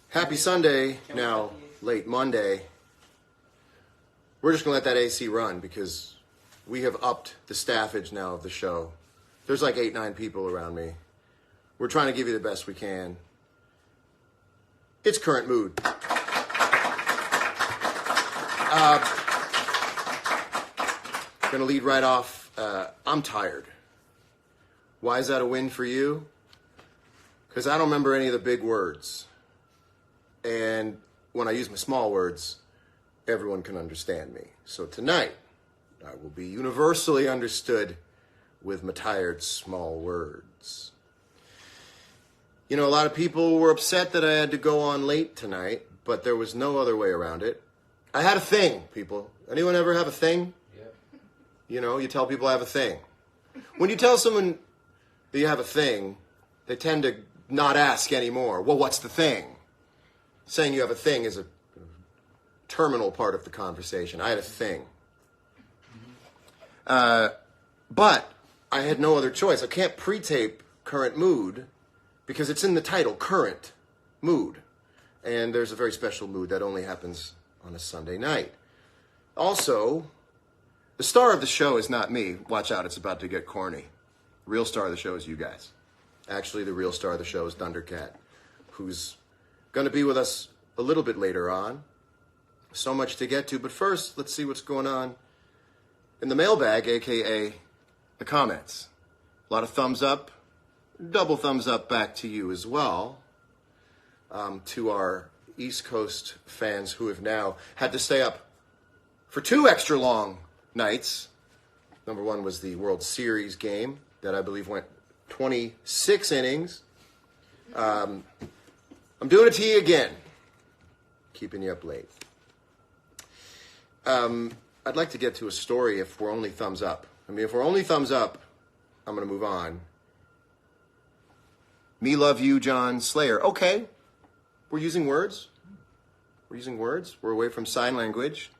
Happy Sunday, now late Monday. We're just going to let that AC run because we have upped the staffage now of the show. There's like 8, 9 people around me. We're trying to give you the best we can. It's current mood. Going to lead right off. I'm tired. Why is that a win for you? Because I don't remember any of the big words. And when I use my small words, everyone can understand me. So tonight, I will be universally understood with my tired small words. You know, a lot of people were upset that I had to go on late tonight, but there was no other way around it. I had a thing, people. Anyone ever have a thing? Yeah. You know, you tell people I have a thing. When you tell someone that you have a thing, they tend to not ask anymore. Well, what's the thing? Saying you have a thing is a terminal part of the conversation. I had a thing. But I had no other choice. I can't pre-tape current mood because it's in the title, current mood. And there's a very special mood that only happens on a Sunday night. Also, the star of the show is not me. Watch out, it's about to get corny. The real star of the show is you guys. Actually, the real star of the show is Thundercat, who's going to be with us a little bit later on. So much to get to, but first, let's see what's going on in the mailbag, aka the comments. A lot of thumbs up, double thumbs up back to you as well. To our East Coast fans who have now had to stay up for 2 extra long nights. Number one was the World Series game that I believe went 26 innings. I'm doing it to you again. Keeping you up late. I'd like to get to a story if we're only thumbs up. I mean, if we're only thumbs up, I'm going to move on. Me love you, John Slayer. Okay. We're using words. We're away from sign language.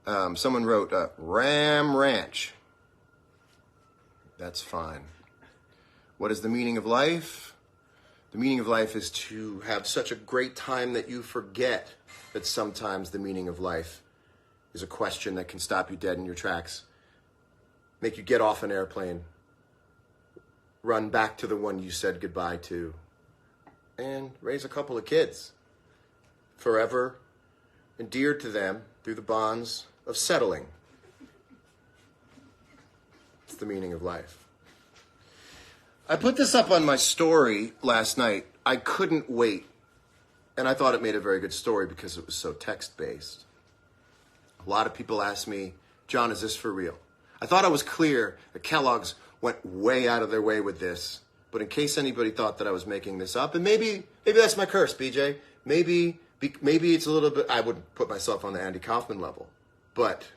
Someone wrote, Ram Ranch. That's fine. What is the meaning of life? The meaning of life is to have such a great time that you forget that sometimes the meaning of life is a question that can stop you dead in your tracks, make you get off an airplane, run back to the one you said goodbye to, and raise a couple of kids, forever endeared to them through the bonds of settling. It's the meaning of life. I put this up on my story last night. I couldn't wait. And I thought it made a very good story because it was so text-based. A lot of people asked me, John, is this for real? I thought I was clear that Kellogg's went way out of their way with this. But in case anybody thought that I was making this up, and maybe that's my curse, BJ. Maybe it's a little bit, I would put myself on the Andy Kaufman level. But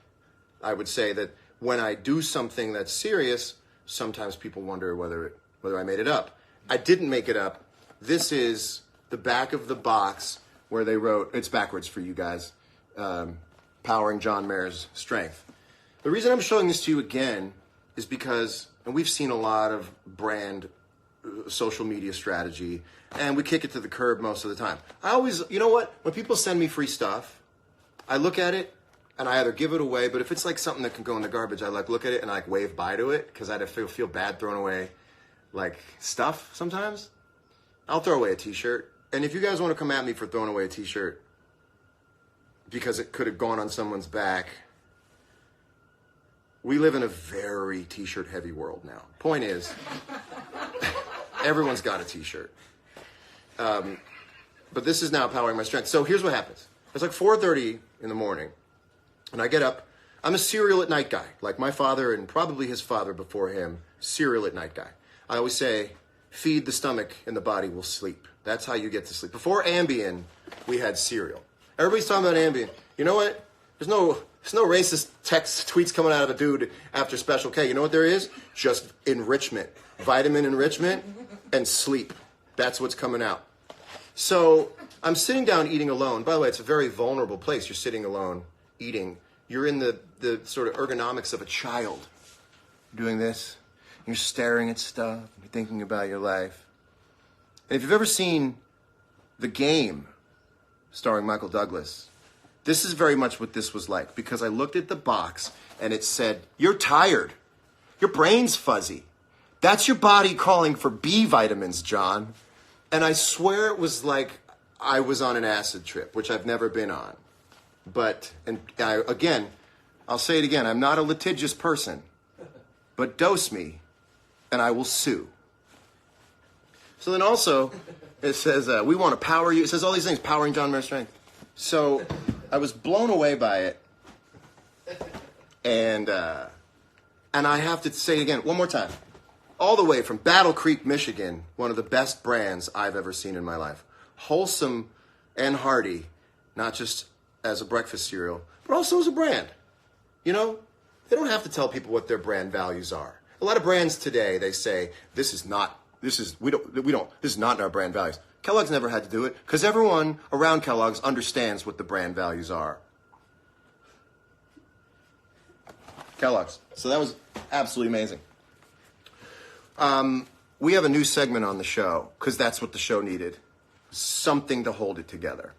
I would say that when I do something that's serious, sometimes people wonder whether I made it up. I didn't make it up. This is the back of the box where they wrote, it's backwards for you guys, powering John Mayer's strength. The reason I'm showing this to you again is because, and we've seen a lot of brand social media strategy, and we kick it to the curb most of the time. I always, you know what? When people send me free stuff, I look at it, and I either give it away, but if it's like something that can go in the garbage, I look at it and I wave bye to it, because I feel bad throwing away stuff sometimes. I'll throw away a t-shirt. And if you guys want to come at me for throwing away a t-shirt because it could have gone on someone's back, we live in a very t-shirt heavy world now. Point is, everyone's got a t-shirt. But this is now powering my strength. So here's what happens. It's like 4:30 in the morning, and I get up. I'm a cereal at night guy, like my father and probably his father before him, cereal at night guy. I always say, feed the stomach and the body will sleep. That's how you get to sleep. Before Ambien, we had cereal. Everybody's talking about Ambien. You know what? There's no racist text tweets coming out of a dude after Special K. You know what there is? Just enrichment. Vitamin enrichment and sleep. That's what's coming out. So I'm sitting down eating alone. By the way, it's a very vulnerable place. You're sitting alone, eating. You're in the sort of ergonomics of a child. You're doing this. You're staring at stuff. You're thinking about your life. And if you've ever seen The Game, starring Michael Douglas. This is very much what this was like, because I looked at the box and it said, "You're tired. Your brain's fuzzy. That's your body calling for B vitamins, John." And I swear it was like I was on an acid trip, which I've never been on. But, I'll say it again, I'm not a litigious person, but dose me and I will sue. So then also, it says, we want to power you. It says all these things, powering John Mayer's strength. So I was blown away by it. And I have to say it again, one more time. All the way from Battle Creek, Michigan, one of the best brands I've ever seen in my life. Wholesome and hearty, not just as a breakfast cereal, but also as a brand. You know, they don't have to tell people what their brand values are. A lot of brands today, they say, this is not in our brand values. Kellogg's never had to do it because everyone around Kellogg's understands what the brand values are. Kellogg's. So that was absolutely amazing. We have a new segment on the show because that's what the show needed. Something to hold it together.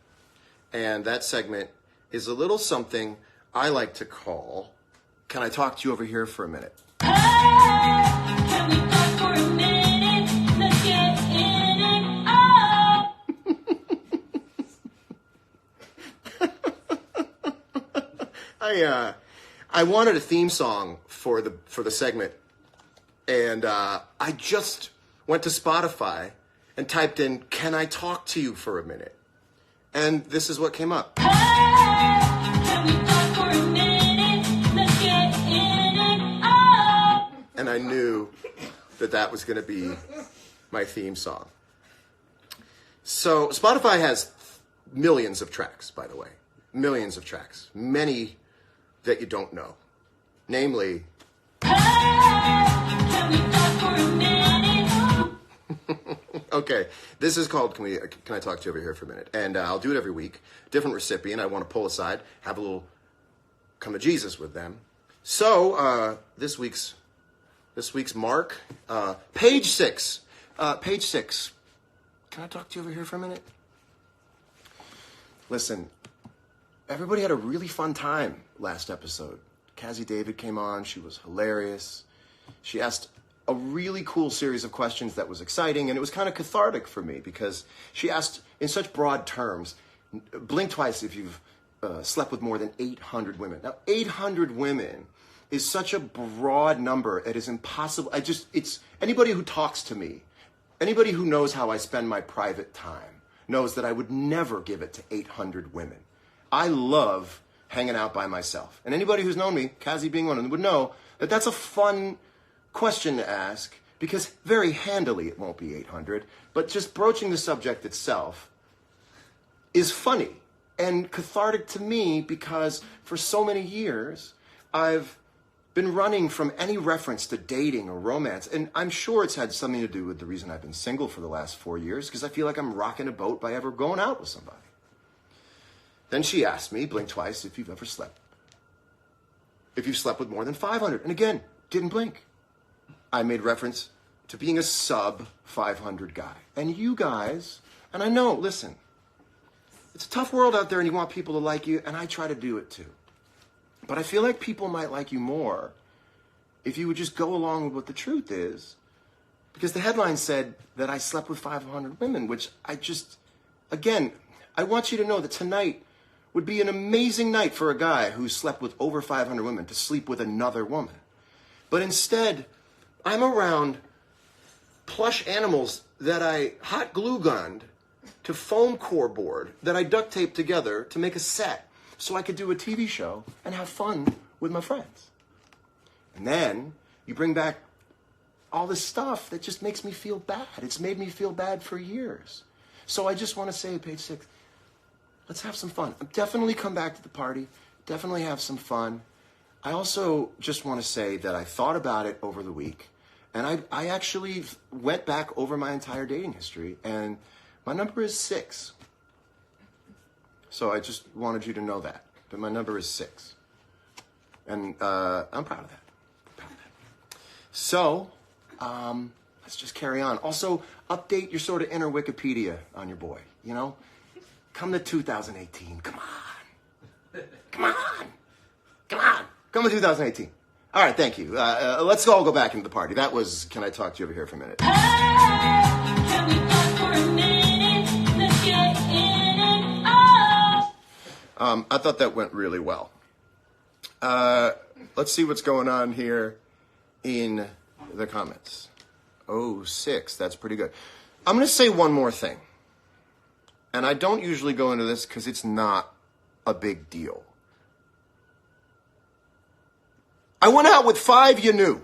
And that segment is a little something I like to call, "Can I talk to you over here for a minute?" Hey, can we talk for a minute? Let's get in it up. I wanted a theme song for the segment, and I just went to Spotify and typed in, "Can I talk to you for a minute?" And this is what came up. Hey, can we talk for a minute? Let's get in it up. And I knew that was going to be my theme song. So Spotify has millions of tracks, by the way. Millions of tracks. Many that you don't know. Namely, Hey, can we talk for a minute? okay, this is called Can I Talk to You Over Here for a Minute? And I'll do it every week. Different recipient. I want to pull aside, have a little come to Jesus with them. So this week's mark, page 6. Page 6. Can I talk to you over here for a minute? Listen, everybody had a really fun time last episode. Cassie David came on. She was hilarious. She asked a really cool series of questions that was exciting, and it was kind of cathartic for me because she asked in such broad terms, blink twice if you've slept with more than 800 women. Now, 800 women is such a broad number, it is impossible. It's anybody who talks to me, anybody who knows how I spend my private time, knows that I would never give it to 800 women. I love hanging out by myself. And anybody who's known me, Cassie being one of them, would know that that's a fun question to ask, because very handily it won't be 800, but just broaching the subject itself is funny and cathartic to me, because for so many years I've been running from any reference to dating or romance, and I'm sure it's had something to do with the reason I've been single for the last 4 years, because I feel like I'm rocking a boat by ever going out with somebody. Then she asked me, blink twice, if you've slept with more than 500, and again, didn't blink. I made reference to being a sub 500 guy. And you guys, and I know, listen, it's a tough world out there and you want people to like you, and I try to do it too. But I feel like people might like you more if you would just go along with what the truth is. Because the headline said that I slept with 500 women, which again, I want you to know that tonight would be an amazing night for a guy who slept with over 500 women to sleep with another woman. But instead, I'm around plush animals that I hot glue gunned to foam core board that I duct taped together to make a set so I could do a TV show and have fun with my friends. And then you bring back all this stuff that just makes me feel bad. It's made me feel bad for years. So I just want to say, page 6, let's have some fun. Definitely come back to the party. Definitely have some fun. I also just want to say that I thought about it over the week, and I actually went back over my entire dating history, and my number is 6. So I just wanted you to know that my number is 6. And I'm proud of that. So, I let's just carry on. Also, update your sort of inner Wikipedia on your boy, you know? Come to 2018. Come on. Come on. Come on. Come to 2018. All right, thank you. Let's all go back into the party. That was Can I Talk to You Over Here for a Minute? Hey, can we talk for a minute? Let's get in and out. I thought that went really well. Let's see what's going on here in the comments. Oh, 6. That's pretty good. I'm going to say one more thing. And I don't usually go into this because it's not a big deal. I went out with 5 you knew.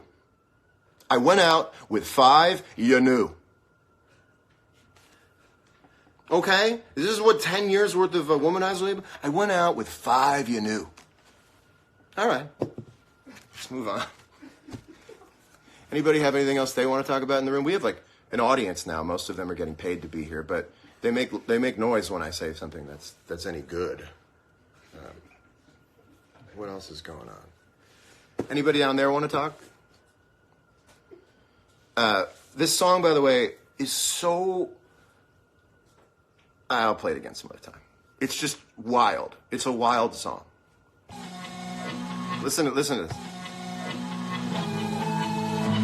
I went out with 5 you knew. Okay? This is what 10 years worth of womanizer labor? I went out with 5 you knew. All right. Let's move on. Anybody have anything else they want to talk about in the room? We have like an audience now. Most of them are getting paid to be here, but they make noise when I say something that's any good. What else is going on? Anybody down there want to talk? This song, by the way, is so... I'll play it again some other time. It's just wild. It's a wild song. Listen to this.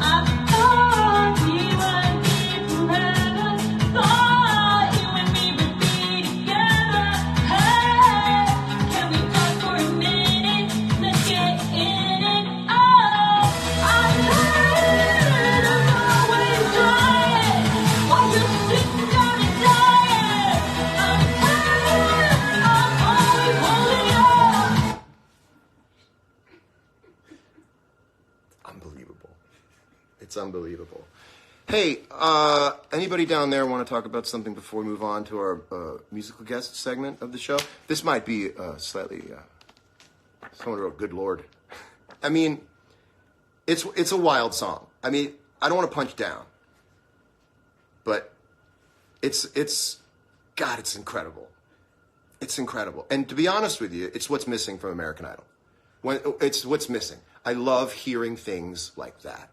I thought we would be forever. Thought you and me would be together. Hey, can we talk for a minute? Let's get in and out. I'm tired of always trying while you're sitting on a diet. I'm tired of always holding on. Unbelievable. It's unbelievable. Hey, anybody down there want to talk about something before we move on to our musical guest segment of the show? This might be slightly... someone wrote, good Lord. I mean, it's a wild song. I mean, I don't want to punch down. But it's incredible. It's incredible. And to be honest with you, it's what's missing from American Idol. It's what's missing. I love hearing things like that.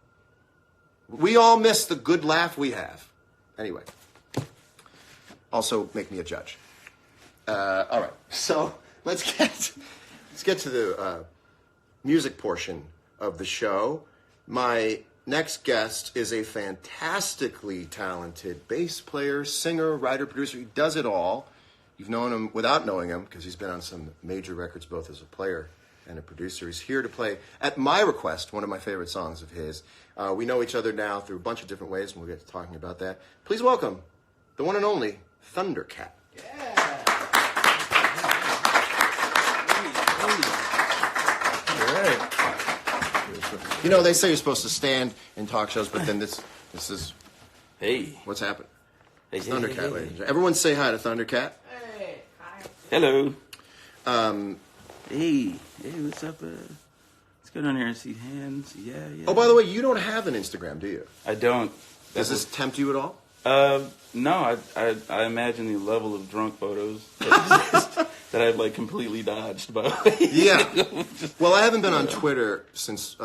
We all miss the good laugh we have. Anyway. Also, make me a judge. All right. So let's get to the music portion of the show. My next guest is a fantastically talented bass player, singer, writer, producer. He does it all. You've known him without knowing him because he's been on some major records both as a player and a producer. He's here to play, at my request, one of my favorite songs of his. We know each other now through a bunch of different ways, and we'll get to talking about that. Please welcome the one and only Thundercat. All right. You know, they say you're supposed to stand in talk shows, but then this is Hey. what's happened. Hey, It's Thundercat, ladies and gentlemen. Everyone say hi to Thundercat. Hello. Hey, what's up? Let's go down here and see hands. Yeah. Oh, by the way, you don't have an Instagram, do you? I don't. Does this tempt you at all? No. I imagine the level of drunk photos that I've like completely dodged. By the way. Yeah. Well, I haven't been on Twitter since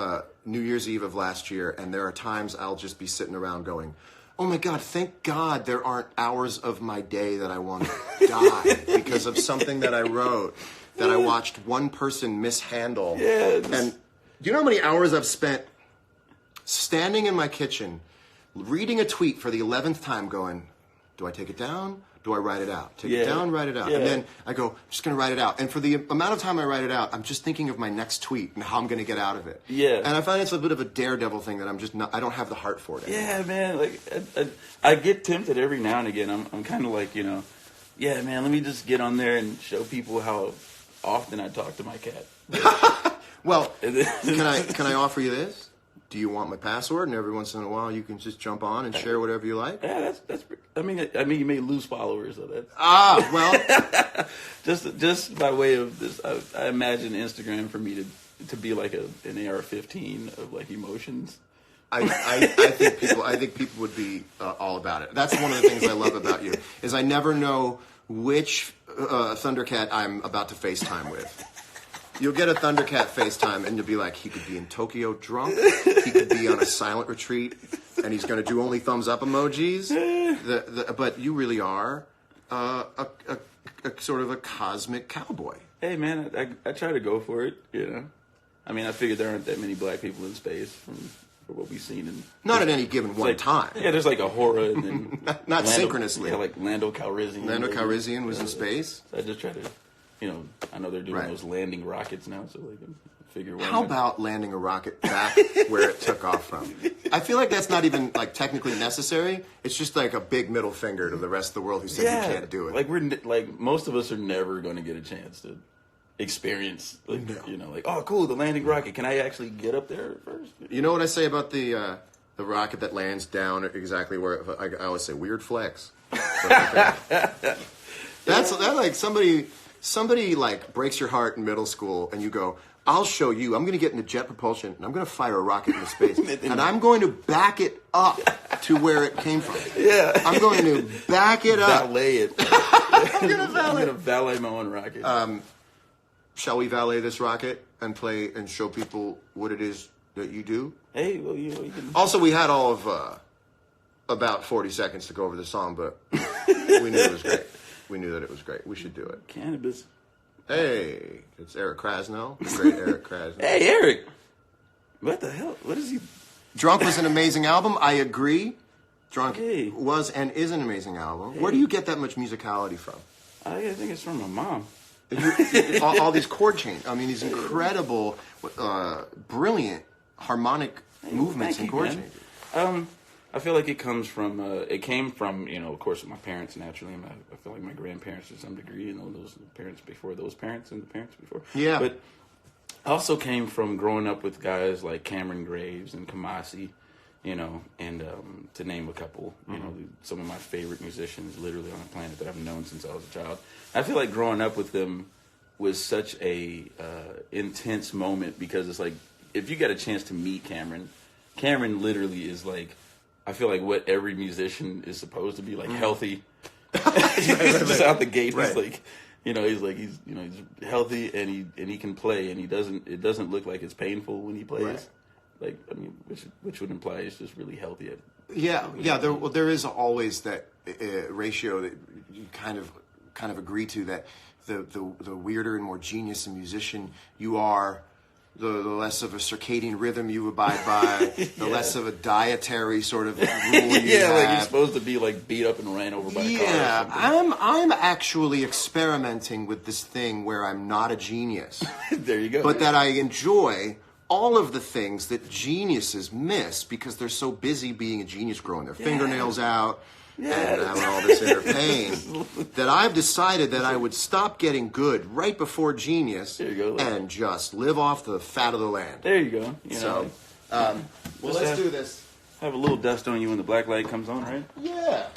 New Year's Eve of last year, and there are times I'll just be sitting around going, oh my God, thank God there aren't hours of my day that I want to die because of something that I wrote that I watched one person mishandle. Yeah, And do you know how many hours I've spent standing in my kitchen, reading a tweet for the 11th time going, do I take it down? Do I write it out? Take it down, write it out. Yeah. And then I go, I'm just going to write it out. And for the amount of time I write it out, I'm just thinking of my next tweet and how I'm going to get out of it. Yeah. And I find it's a bit of a daredevil thing that I'm just not, I don't have the heart for it anymore. Yeah, man. Like I get tempted every now and again. I'm kind of like, yeah, man. Let me just get on there and show people how often I talk to my cat. Well, can I offer you this? Do you want my password? And every once in a while, you can just jump on and share whatever you like. Yeah, that's. I mean, you may lose followers, so that's. Well, just by way of this, I imagine Instagram for me to be like an AR-15 of like emotions. I think people would be all about it. That's one of the things I love about you is I never know which Thundercat I'm about to FaceTime with. You'll get a Thundercat FaceTime and you'll be like, he could be in Tokyo drunk, he could be on a silent retreat, and he's going to do only thumbs up emojis. But you really are a sort of a cosmic cowboy. Hey, man, I try to go for it, you know. I mean, I figured there aren't that many black people in space for what we've seen. Not at any given one time. Yeah, there's like a horror and then... not synchronously. Yeah, like Lando Calrissian. Lando Calrissian was in space. So I just try to, you know, I know they're doing those landing rockets now, so they can figure out. How about landing a rocket back where it took off from? I feel like that's not even like technically necessary. It's just like a big middle finger to the rest of the world who said you can't do it. Like most of us are never going to get a chance to experience, you know, like, oh, cool, the landing rocket. Can I actually get up there first? You know what I say about the rocket that lands down exactly where I always say weird flex. That's like somebody like breaks your heart in middle school, and you go, I'll show you. I'm going to get into jet propulsion, and I'm going to fire a rocket into space, and I'm going to back it up to where it came from. Yeah, I'm going to back it up. Valet it. I'm going to valet my own rocket. Shall we valet this rocket and play and show people what it is that you do? Hey, well, you know, you can... Also, we had all of about 40 seconds to go over the song, but we knew it was great. We knew that it was great. We should do it. Cannabis. Hey, it's Eric Krasno, the great Eric Krasno. Hey, Eric. What the hell? What is he? Drunk was an amazing album. I agree. Drunk Hey. was and is an amazing album. Where do you get that much musicality from? I think it's from my mom. all these chord changes. I mean, these incredible, brilliant harmonic movements and chord changes. I feel like it came from, you know, of course, my parents naturally, and I feel like my grandparents to some degree, you know, those parents before those parents and the parents before. Yeah. But also came from growing up with guys like Cameron Graves and Kamasi, you know, and to name a couple, you know, some of my favorite musicians literally on the planet that I've known since I was a child. I feel like growing up with them was such a intense moment because it's like, if you get a chance to meet Cameron literally is like, I feel like what every musician is supposed to be, like healthy. He's just out the gate. He's like, he's healthy and he can play and it doesn't look like it's painful when he plays. Right. Like, I mean, which would imply it's just really healthy. There is always that ratio that you kind of agree to, that the weirder and more genius a musician you are, the less of a circadian rhythm you abide by, the less of a dietary sort of rule you have. Like you're supposed to be like beat up and ran over by a car. Yeah, I'm actually experimenting with this thing where I'm not a genius. There you go. But that I enjoy all of the things that geniuses miss because they're so busy being a genius, growing their fingernails out and having all this inner pain, that I've decided that I would stop getting good right before genius and just live off the fat of the land. There you go. Well, let's do this. Have a little dust on you when the black light comes on, right? Yeah.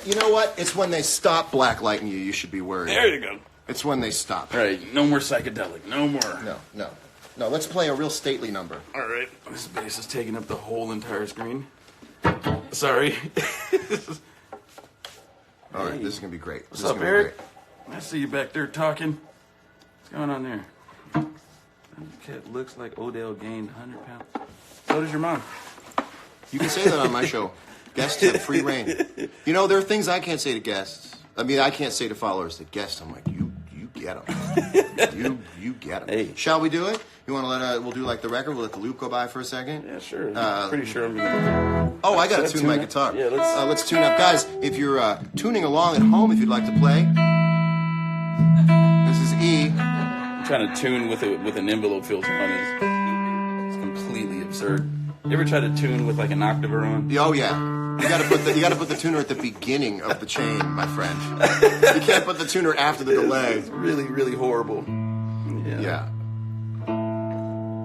You know what? It's when they stop blacklighting you should be worried. There you go. It's when they stop. All right, no more psychedelic. No more. No, let's play a real stately number. All right. This bass is taking up the whole entire screen. Sorry. All right, this is going to be great. What's up, Eric? I see you back there talking. What's going on there? Thundercat looks like Odell gained 100 pounds. So does your mom. You can say that on my show. Guests have free reign. You know, there are things I can't say to guests. I mean, I can't say to followers that guests. I'm like, you get them. you get them. Hey. Shall we do it? You want to we'll do like the record? We'll let the loop go by for a second? Yeah, sure. Pretty sure I'm going to... Oh, I got to tune my guitar. Yeah, let's tune up. Guys, if you're tuning along at home, if you'd like to play, this is E. I'm trying to tune with an envelope filter on this. It's completely absurd. You ever try to tune with like an octaver on? Oh, yeah. You gotta put the tuner at the beginning of the chain, my friend. You can't put the tuner after the delay. It's really, really horrible. Yeah.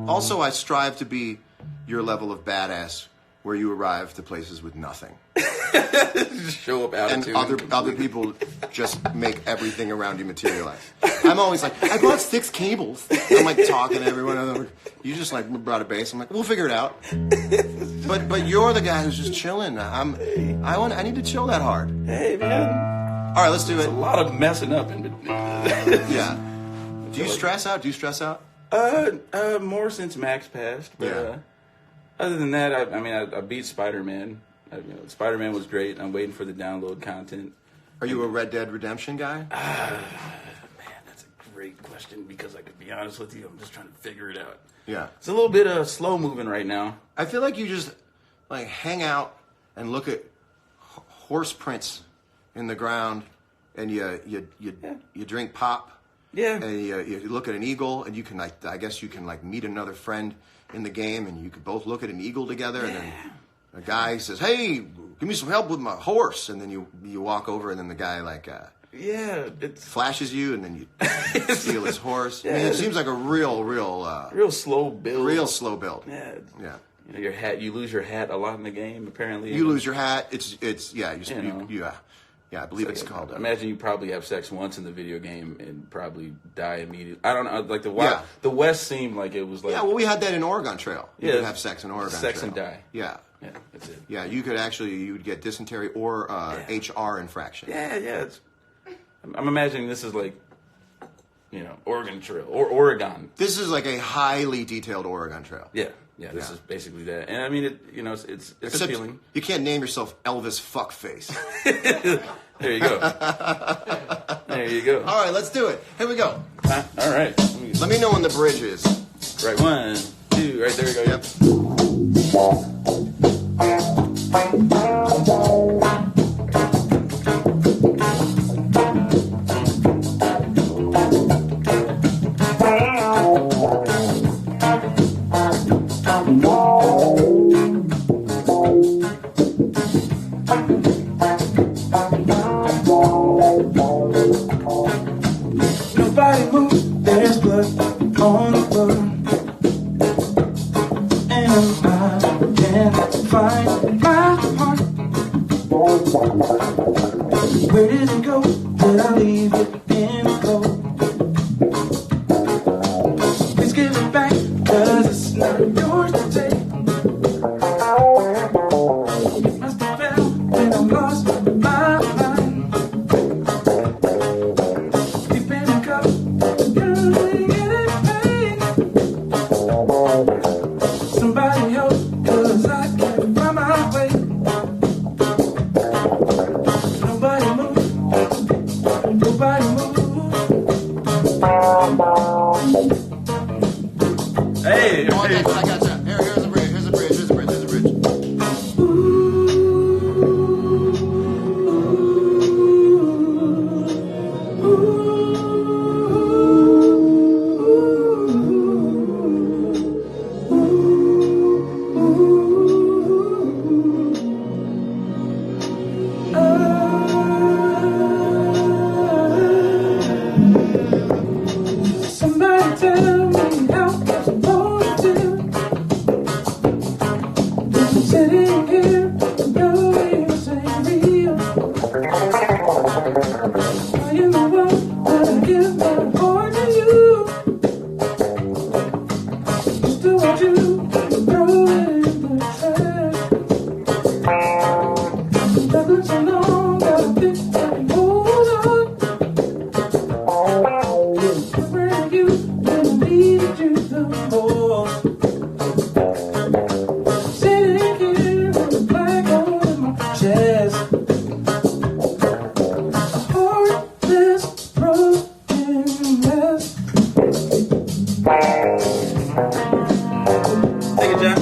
Also, I strive to be your level of badass, where you arrive to places with nothing. Just show up out and other people just make everything around you materialize. I'm always like, I brought 6 cables. I'm like talking to everyone. And like, you just like brought a bass. I'm like, we'll figure it out. But you're the guy who's just chilling. I need to chill that hard. Hey man. All right, let's do it. A lot of messing up. Yeah. Do you stress out? More since Max passed. But, Other than that, I beat Spider-Man. Spider-Man was great. I'm waiting for the download content. Are you a Red Dead Redemption guy? Man, that's a great question because I could be honest with you, I'm just trying to figure it out. Yeah. It's a little bit slow moving right now. I feel like you just like hang out and look at horse prints in the ground, and you drink pop. Yeah. And you look at an eagle, and you can I guess you can meet another friend in the game, and you could both look at an eagle together, and then a guy says, "Hey, give me some help with my horse," and then you walk over, and then the guy it's flashes you, and then you steal his horse. I mean, it seems like a real slow build. real slow build. Yeah. Yeah. You know, your hat. You lose your hat a lot in the game. Apparently, You lose your hat. It's yeah. I believe it's called. Imagine you probably have sex once in the video game and probably die immediately. I don't know. Like the West seemed like it was like. Yeah, well, we had that in Oregon Trail. You Yeah. could have sex in Oregon Sex Trail. and die. Yeah. Yeah, that's it. Yeah, you would get dysentery or HR infraction. Yeah. I'm imagining this is like, Oregon Trail or Oregon. This is like a highly detailed Oregon Trail. Yeah. This is basically that, and I mean, it's Except appealing. you can't name yourself Elvis Fuckface. There you go. There you go. All right, let's do it. Here we go. All right. Let me know when the bridge is. Right, 1, 2. Right there we go. Yep. Nobody moves, there's blood on the floor, and I can't find my heart. Where did it go? Did I leave it in the cold? Please give it back, 'cause it's not yours to take. Must have fell when I lost my mind. Deep in the cup, you're getting paid. Somebody help, 'cause I can't find my way. Nobody move, nobody move. Hey, Oh, I got you. Here's the bridge. Here's the bridge. Here's the bridge. Here's the bridge. Somebody tell me how I'm supposed to. Sitting here, knowing this ain't real. Why in the world would I give my heart to you? Still want you to throw it in the trash. Never so long, gotta think I can hold on. Where you when I needed you the most? Sitting here with a black hole in my chest. A heartless, broken mess. take it, John.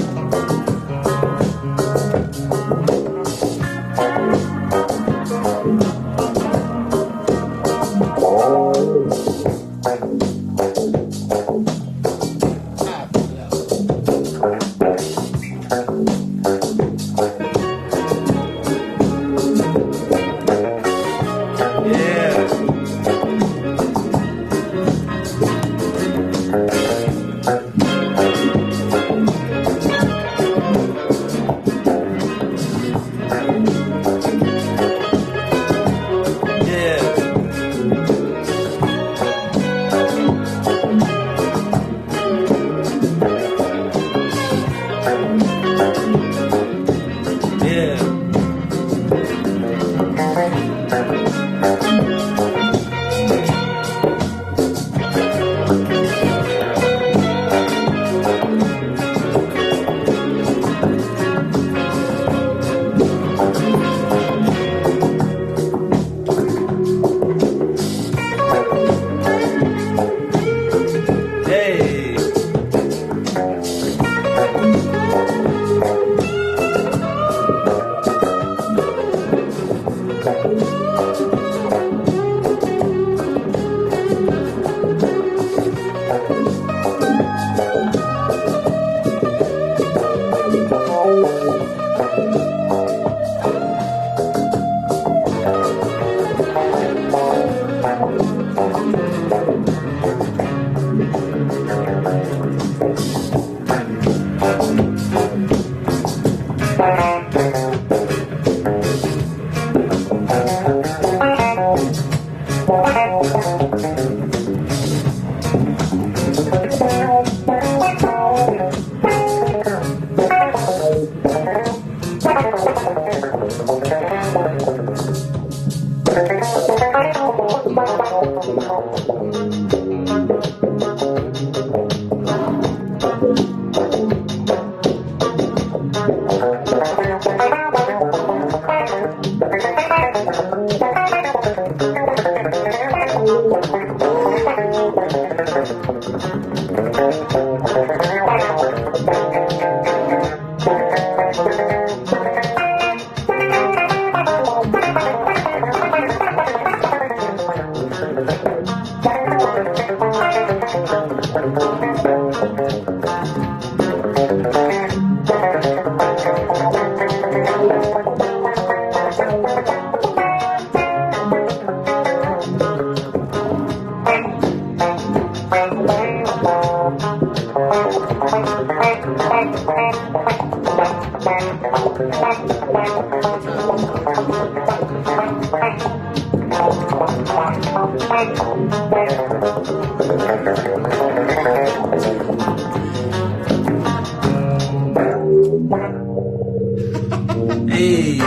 Hey.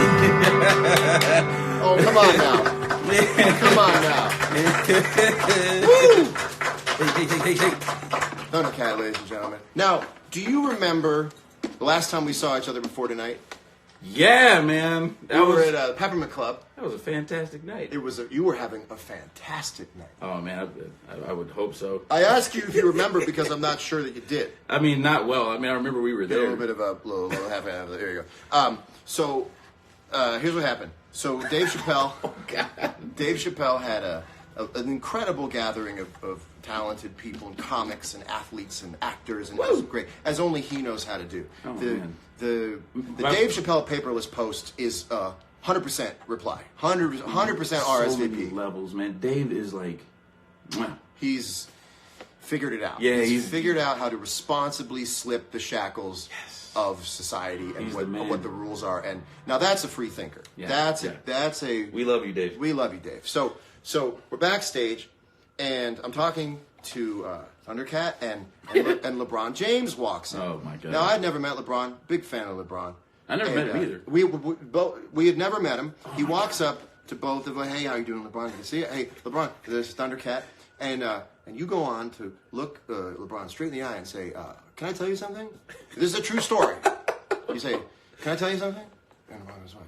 Oh, come on now. Come on now. Hey. Thundercat, ladies and gentlemen. Now, do you remember the last time we saw each other before tonight? Yeah, man. We were at a Peppermint Club. That was a fantastic night. You were having a fantastic night. Oh, man, I would hope so. I ask you if you remember because I'm not sure that you did. I mean, not well. I mean, I remember we were A there. little bit of a little half. There you go. So here's what happened. So Dave Chappelle. Oh, God. Dave Chappelle had an incredible gathering of talented people and comics and athletes and actors, and it was great, as only he knows how to do. Oh, the man. the Dave Chappelle paperless post is 100% reply, 100% RSVP. So many levels, man. Dave is like, mwah. He's figured it out. Yeah, he's figured out how to responsibly slip the shackles of society and He's the man. what the rules are. And now that's a free thinker. Yeah, That's a We love you, Dave. we love you, Dave. So we're backstage, and I'm talking to Thundercat, and LeBron James walks in. Oh, my God. Now I'd never met LeBron. Big fan of LeBron. I never met him either. We had never met him. He walks up to both of us. Hey, how you doing, LeBron? Good to see you. Hey, LeBron, this is Thundercat, and you go on to look LeBron straight in the eye and say, "Can I tell you something? This is a true story." You say, "Can I tell you something?" And LeBron goes, "What?"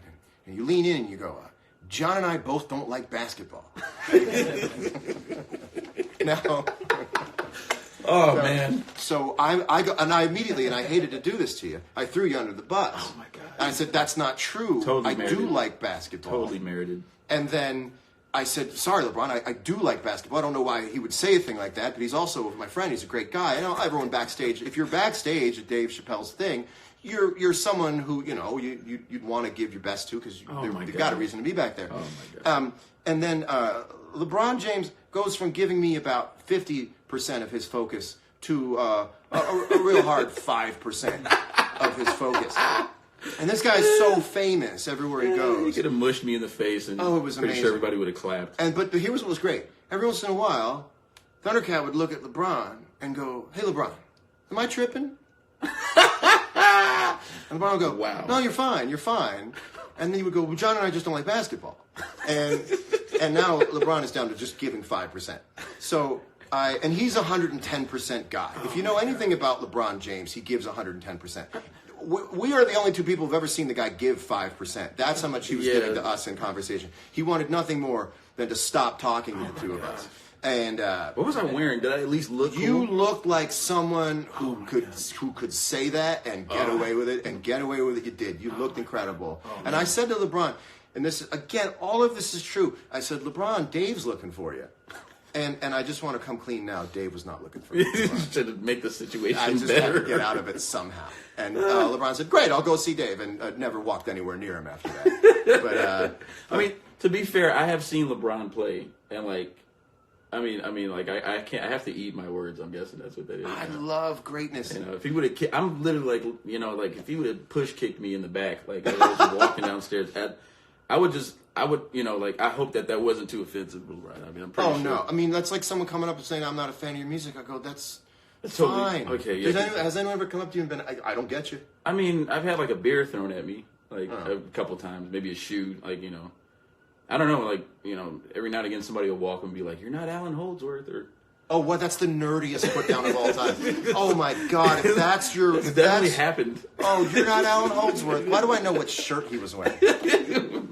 And you lean in and you go, "John and I both don't like basketball." Now. Oh, man. So I go, and I immediately, and I hated to do this to you, I threw you under the bus. Oh, my God. And I said, that's not true. Totally I merited. do like basketball. Totally merited. And then I said, sorry, LeBron, I do like basketball. I don't know why he would say a thing like that, but he's also my friend. He's a great guy. I know everyone backstage, if you're backstage at Dave Chappelle's thing, you're someone who, you'd want to give your best to because you've got a reason to be back there. Oh, my God. And then LeBron James goes from giving me about 50% of his focus to a real hard 5% of his focus. And this guy's so famous everywhere he He goes. could have mushed me in the face, and It was pretty amazing. sure everybody would have clapped. But here's what was great. Every once in a while, Thundercat would look at LeBron and go, "Hey, LeBron, am I tripping?" And LeBron would go, Wow. "No, you're fine. You're fine." And then he would go, "Well, John and I just don't like basketball." And now LeBron is down to just giving 5%. So and he's a 110% guy. If you know anything about LeBron James, he gives 110%. We are the only two people who've ever seen the guy give 5%. That's how much he was giving to us in conversation. He wanted nothing more than to stop talking to the two of us. And What was I wearing? Did I at least look you cool? looked like someone who could say that and get away with it, and get away with it. You did. You looked incredible. And I said to LeBron, and this again, all of this is true. I said, LeBron, Dave's looking for you. And I just want to come clean now. Dave was not looking for me. To make the situation I just had better. to get out of it somehow. And LeBron said, "Great, I'll go see Dave," and never walked anywhere near him after that. But I mean, to be fair, I have seen LeBron play, and I can't. I have to eat my words. I'm guessing that's what that is. I love greatness. If he would have, I'm literally like, if he would have push kicked me in the back, like as I was walking downstairs, I would, I hope that wasn't too offensive, right? I mean, I'm pretty sure. No, I mean that's like someone coming up and saying, "I'm not a fan of your music." I go, "That's totally fine." okay. Yeah. Has anyone ever come up to you and been, I don't get you"? I mean, I've had like a beer thrown at me, like a couple times, maybe a shoe, I don't know, every now and again somebody will walk and be like, "You're not Alan Holdsworth," or Oh, what? That's the nerdiest put down of all time. Oh my God! If that's that really happened. Oh, you're not Alan Holdsworth. Why do I know what shirt he was wearing?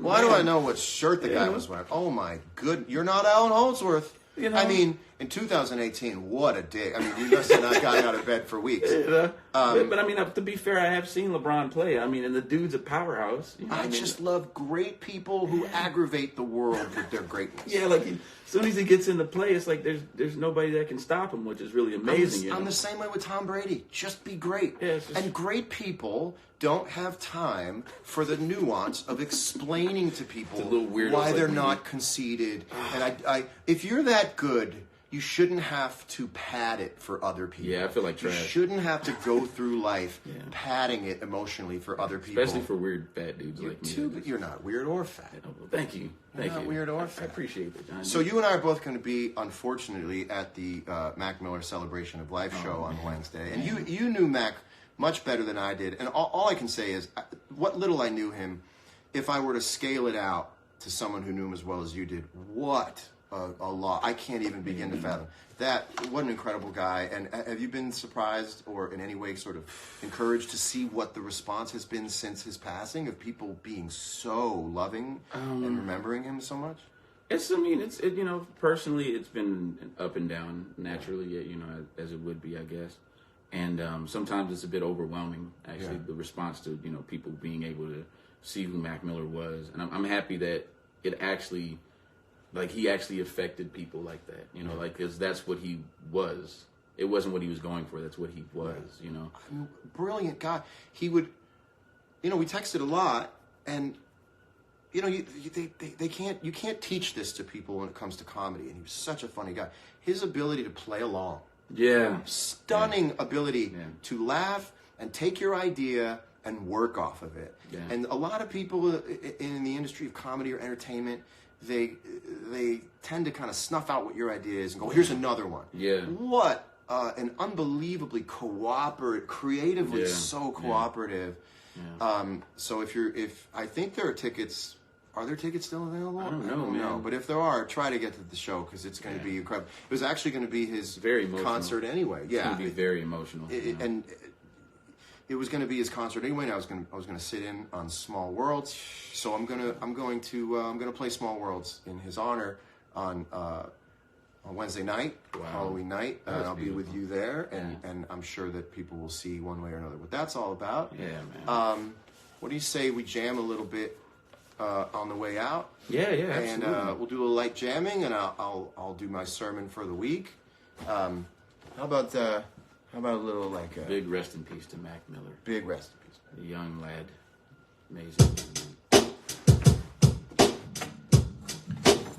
Why do I know what shirt the guy was wearing? Oh my good, you're not Alan Holdsworth. You know? I mean, in 2018, what a day. I mean, you must have not gotten out of bed for weeks. But I mean, to be fair, I have seen LeBron play. I mean, and the dude's a powerhouse. You know I just love great people who aggravate the world with their greatness. Yeah, like as soon as he gets into play, it's like there's nobody that can stop him, which is really amazing. I'm the same way with Tom Brady. Just be great. Yeah, it's just- And great people don't have time for the nuance of explaining to people The little weirdos why like they're me. not conceited. And I, if you're that good, you shouldn't have to pad it for other people. Yeah, I feel like you trash. shouldn't have to go through life padding it emotionally for other people. Especially for weird fat dudes you like me. too, but you're not weird or fat. Well, thank you. Thank not you. weird or I fat. appreciate that, John. So you and I are both going to be, unfortunately, at the Mac Miller Celebration of Life show on Wednesday. And you knew Mac much better than I did. And all I can say is, what little I knew him, if I were to scale it out to someone who knew him as well as you did, what a lot. I can't even begin to fathom. What an incredible guy. And have you been surprised or in any way sort of encouraged to see what the response has been since his passing, of people being so loving and remembering him so much? Personally, it's been up and down naturally, as it would be, I guess. And sometimes it's a bit overwhelming, actually, the response to, people being able to see who Mac Miller was. And I'm happy that it actually, he actually affected people like that, because that's what he was. It wasn't what he was going for. That's what he was, Brilliant guy. He would, we texted a lot, and they can't. You can't teach this to people when it comes to comedy. And he was such a funny guy. His ability to play along, stunning ability to laugh and take your idea and work off of it. Yeah. And a lot of people in the industry of comedy or entertainment, they tend to kind of snuff out what your idea is and go, "Here's another one." Yeah. What an unbelievably creatively so cooperative. Yeah. So if I think there are tickets. Are there tickets still available? I don't know, man. But if there are, try to get to the show because it's going to be incredible. It was actually going to be his very concert anyway. Yeah, it's going to be very emotional. And it was going to be his concert anyway. And I was going to sit in on Small Worlds. So I'm going to play Small Worlds in his honor on Wednesday night, Halloween night, and I'll be with you there. And I'm sure that people will see one way or another what that's all about. Yeah, man. What do you say we jam a little bit? On the way out, absolutely. And we'll do a light jamming, and I'll do my sermon for the week. How about a little big rest in peace to Mac Miller. Big rest in peace, a young lad, amazing.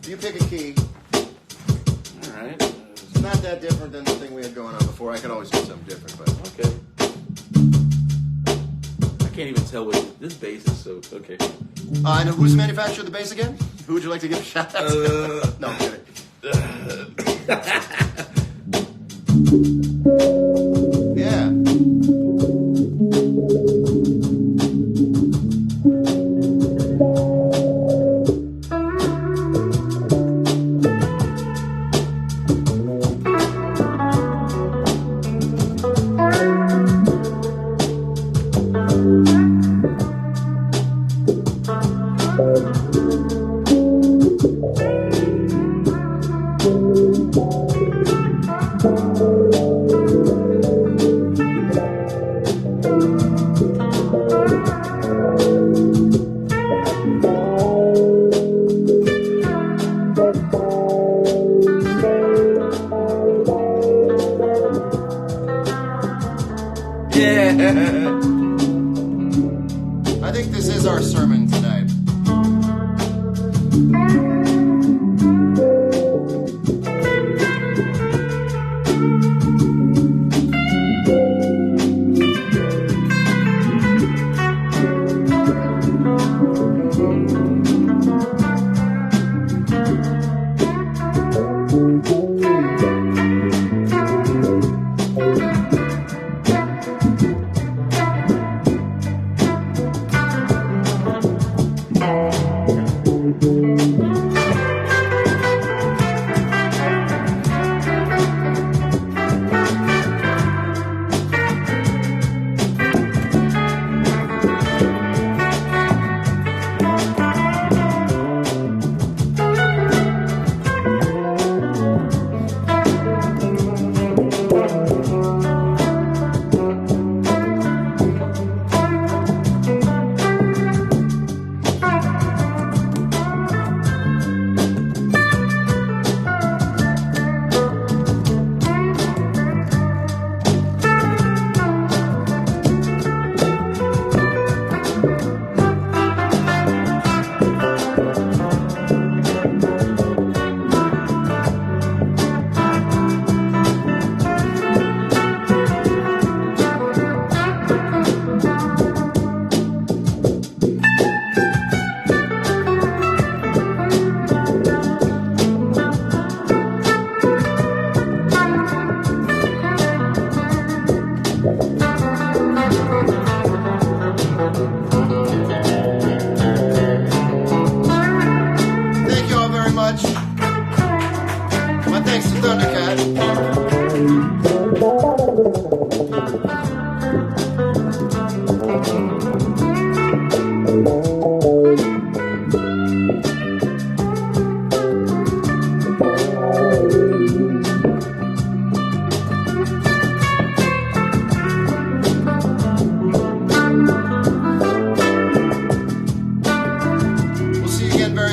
You pick a key. All right. It's not that different than the thing we had going on before. I could always do something different, but okay. I can't even tell what this bass is. So okay. I know who's manufactured the bass again. Who would you like to give a shout out to? No, I'm kidding. Yeah. I think this is our sermon tonight.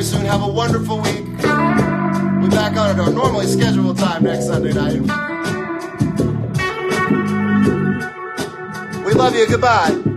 very soon. Have a wonderful week. We'll be back on at our normally scheduled time next Sunday night. We love you. Goodbye.